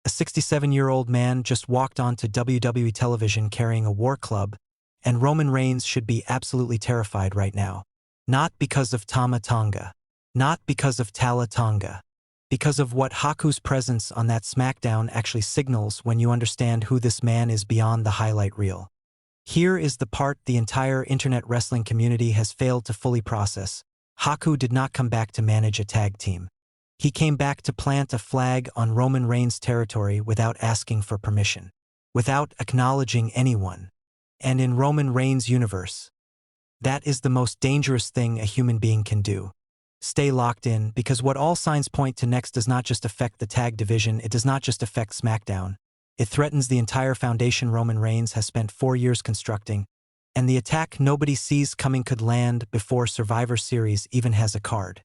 A 67-year-old man just walked onto WWE television carrying a war club, and Roman Reigns should be absolutely terrified right now. Not because of Tama Tonga. Not because of Tala Tonga. Because of what Haku's presence on that SmackDown actually signals when you understand who this man is beyond the highlight reel. Here is the part the entire internet wrestling community has failed to fully process. Haku did not come back to manage a tag team. He came back to plant a flag on Roman Reigns' territory without asking for permission, without acknowledging anyone. And in Roman Reigns' universe, that is the most dangerous thing a human being can do. Stay locked in, because what all signs point to next does not just affect the tag division, it does not just affect SmackDown. It threatens the entire foundation Roman Reigns has spent 4 years constructing, and the attack nobody sees coming could land before Survivor Series even has a card.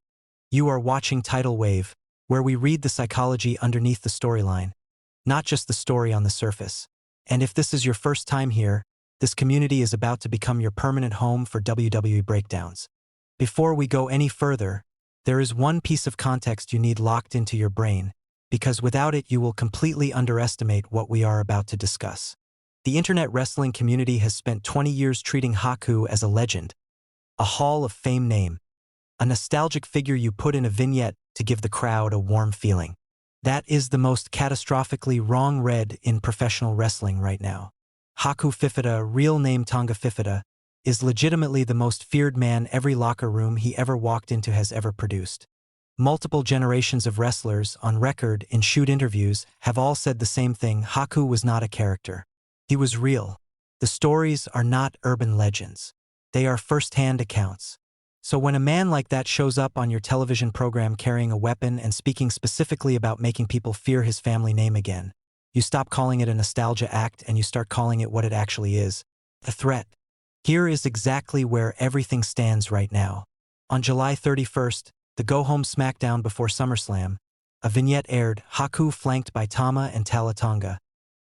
You are watching Tidal Wave, where we read the psychology underneath the storyline, not just the story on the surface. And if this is your first time here, this community is about to become your permanent home for WWE breakdowns. Before we go any further, there is one piece of context you need locked into your brain, because without it you will completely underestimate what we are about to discuss. The internet wrestling community has spent 20 years treating Haku as a legend, a Hall of Fame name, a nostalgic figure you put in a vignette to give the crowd a warm feeling. That is the most catastrophically wrong read in professional wrestling right now. Haku Fifita, real name Tonga Fifita, is legitimately the most feared man every locker room he ever walked into has ever produced. Multiple generations of wrestlers, on record in shoot interviews, have all said the same thing: Haku was not a character. He was real. The stories are not urban legends. They are first-hand accounts. So when a man like that shows up on your television program carrying a weapon and speaking specifically about making people fear his family name again, you stop calling it a nostalgia act and you start calling it what it actually is: a threat. Here is exactly where everything stands right now. On July 31st, the go-home SmackDown before SummerSlam, a vignette aired, Haku flanked by Tama and Tala Tonga,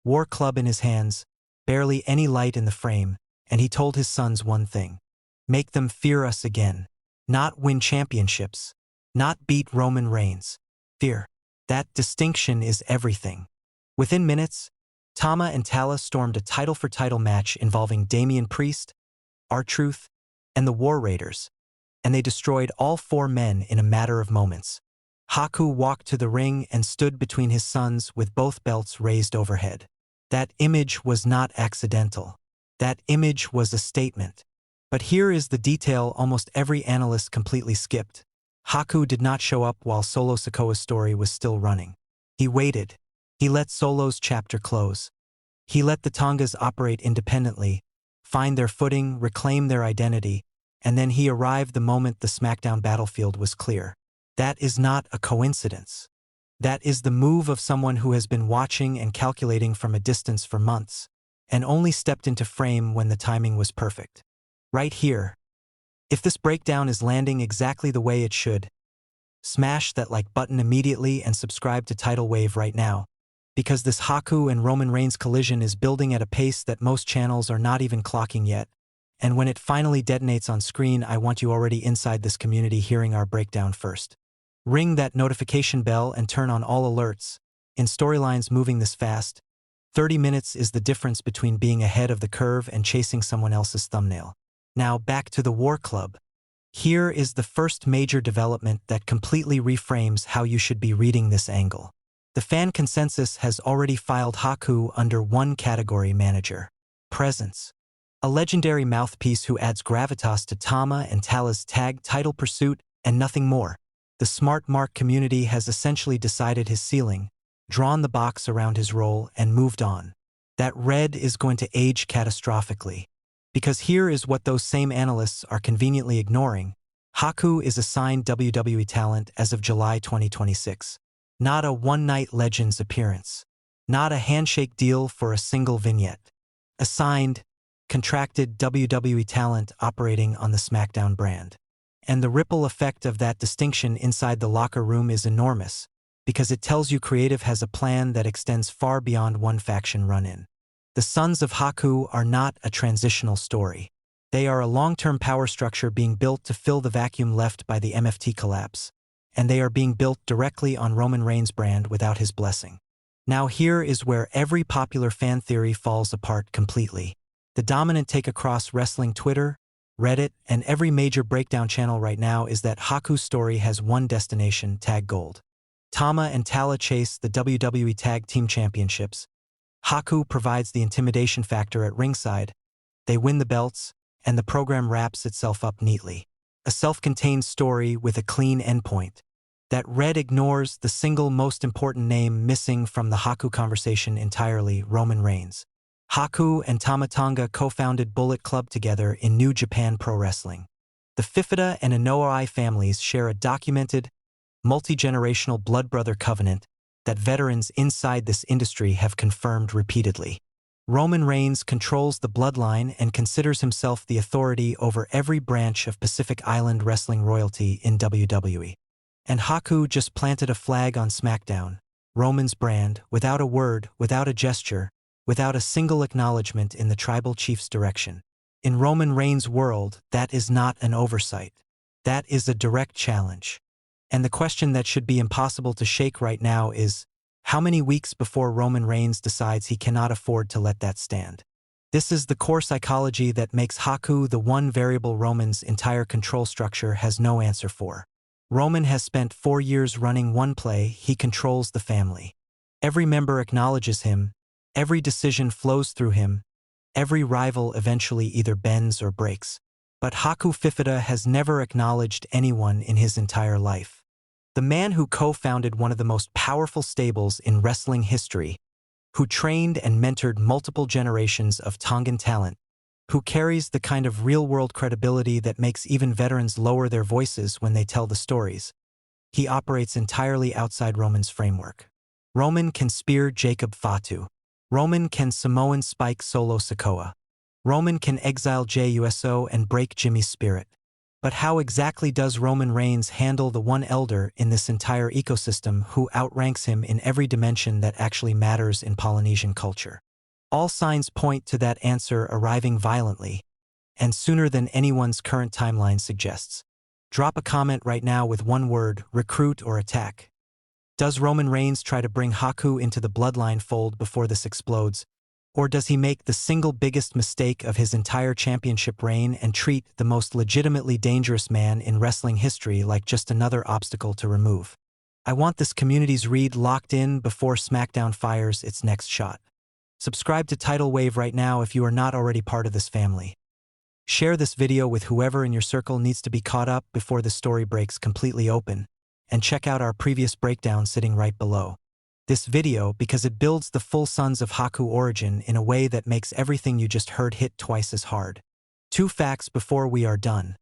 war club in his hands, barely any light in the frame, and he told his sons one thing: make them fear us again. Not win championships. Not beat Roman Reigns. Fear. That distinction is everything. Within minutes, Tama and Tala stormed a title-for-title match involving Damian Priest, R-Truth, and the War Raiders, and they destroyed all 4 men in a matter of moments. Haku walked to the ring and stood between his sons with both belts raised overhead. That image was not accidental. That image was a statement. But here is the detail almost every analyst completely skipped. Haku did not show up while Solo Sikoa's story was still running. He waited. He let Solo's chapter close. He let the Tongas operate independently, find their footing, reclaim their identity, and then he arrived the moment the SmackDown battlefield was clear. That is not a coincidence. That is the move of someone who has been watching and calculating from a distance for months, and only stepped into frame when the timing was perfect. Right here. If this breakdown is landing exactly the way it should, smash that like button immediately and subscribe to Tidal Wave right now, because this Haku and Roman Reigns collision is building at a pace that most channels are not even clocking yet, and when it finally detonates on screen, I want you already inside this community hearing our breakdown first. Ring that notification bell and turn on all alerts. In storylines moving this fast, 30 minutes is the difference between being ahead of the curve and chasing someone else's thumbnail. Now back to the War Club. Here is the first major development that completely reframes how you should be reading this angle. The fan consensus has already filed Haku under one category: manager. Presence. A legendary mouthpiece who adds gravitas to Tama and Tala's tag title pursuit and nothing more. The Smart Mark community has essentially decided his ceiling, drawn the box around his role, and moved on. That red is going to age catastrophically. Because here is what those same analysts are conveniently ignoring. Haku is a signed WWE talent as of July 2026. Not a one-night Legends appearance. Not a handshake deal for a single vignette. A signed, contracted WWE talent operating on the SmackDown brand. And the ripple effect of that distinction inside the locker room is enormous, because it tells you creative has a plan that extends far beyond one faction run-in. The Sons of Haku are not a transitional story. They are a long-term power structure being built to fill the vacuum left by the MFT collapse, and they are being built directly on Roman Reigns' brand without his blessing. Now here is where every popular fan theory falls apart completely. The dominant take across wrestling Twitter, Reddit, and every major breakdown channel right now is that Haku's story has one destination: tag gold. Tama and Tala chase the WWE Tag Team Championships. Haku provides the intimidation factor at ringside. They win the belts, and the program wraps itself up neatly. A self-contained story with a clean endpoint. That Red ignores the single most important name missing from the Haku conversation entirely: Roman Reigns. Haku and Tama Tonga co-founded Bullet Club together in New Japan Pro Wrestling. The Fifita and Inoue families share a documented, multi-generational blood brother covenant that veterans inside this industry have confirmed repeatedly. Roman Reigns controls the bloodline and considers himself the authority over every branch of Pacific Island wrestling royalty in WWE. And Haku just planted a flag on SmackDown, Roman's brand, without a word, without a gesture, without a single acknowledgement in the tribal chief's direction. In Roman Reigns' world, that is not an oversight. That is a direct challenge. And the question that should be impossible to shake right now is, how many weeks before Roman Reigns decides he cannot afford to let that stand? This is the core psychology that makes Haku the one variable Roman's entire control structure has no answer for. Roman has spent 4 years running one play: he controls the family. Every member acknowledges him, every decision flows through him, every rival eventually either bends or breaks. But Haku Fifita has never acknowledged anyone in his entire life. The man who co-founded one of the most powerful stables in wrestling history, who trained and mentored multiple generations of Tongan talent, who carries the kind of real-world credibility that makes even veterans lower their voices when they tell the stories. He operates entirely outside Roman's framework. Roman can spear Jacob Fatu. Roman can Samoan spike Solo Sikoa. Roman can exile Jey Uso and break Jimmy's spirit. But how exactly does Roman Reigns handle the one elder in this entire ecosystem who outranks him in every dimension that actually matters in Polynesian culture? All signs point to that answer arriving violently, and sooner than anyone's current timeline suggests. Drop a comment right now with one word: recruit or attack. Does Roman Reigns try to bring Haku into the bloodline fold before this explodes? Or does he make the single biggest mistake of his entire championship reign and treat the most legitimately dangerous man in wrestling history like just another obstacle to remove? I want this community's read locked in before SmackDown fires its next shot. Subscribe to Tidal Wave right now if you are not already part of this family. Share this video with whoever in your circle needs to be caught up before the story breaks completely open, and check out our previous breakdown sitting right below this video because it builds the full Sons of Haku origin in a way that makes everything you just heard hit twice as hard. 2 facts before we are done.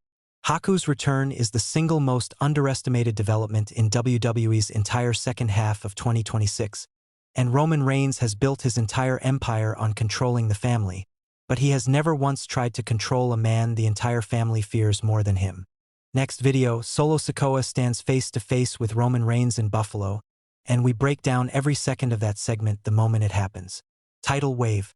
Haku's return is the single most underestimated development in WWE's entire second half of 2026, and Roman Reigns has built his entire empire on controlling the family, but he has never once tried to control a man the entire family fears more than him. Next video, Solo Sikoa stands face to face with Roman Reigns in Buffalo, and we break down every second of that segment the moment it happens. Tidal Wave.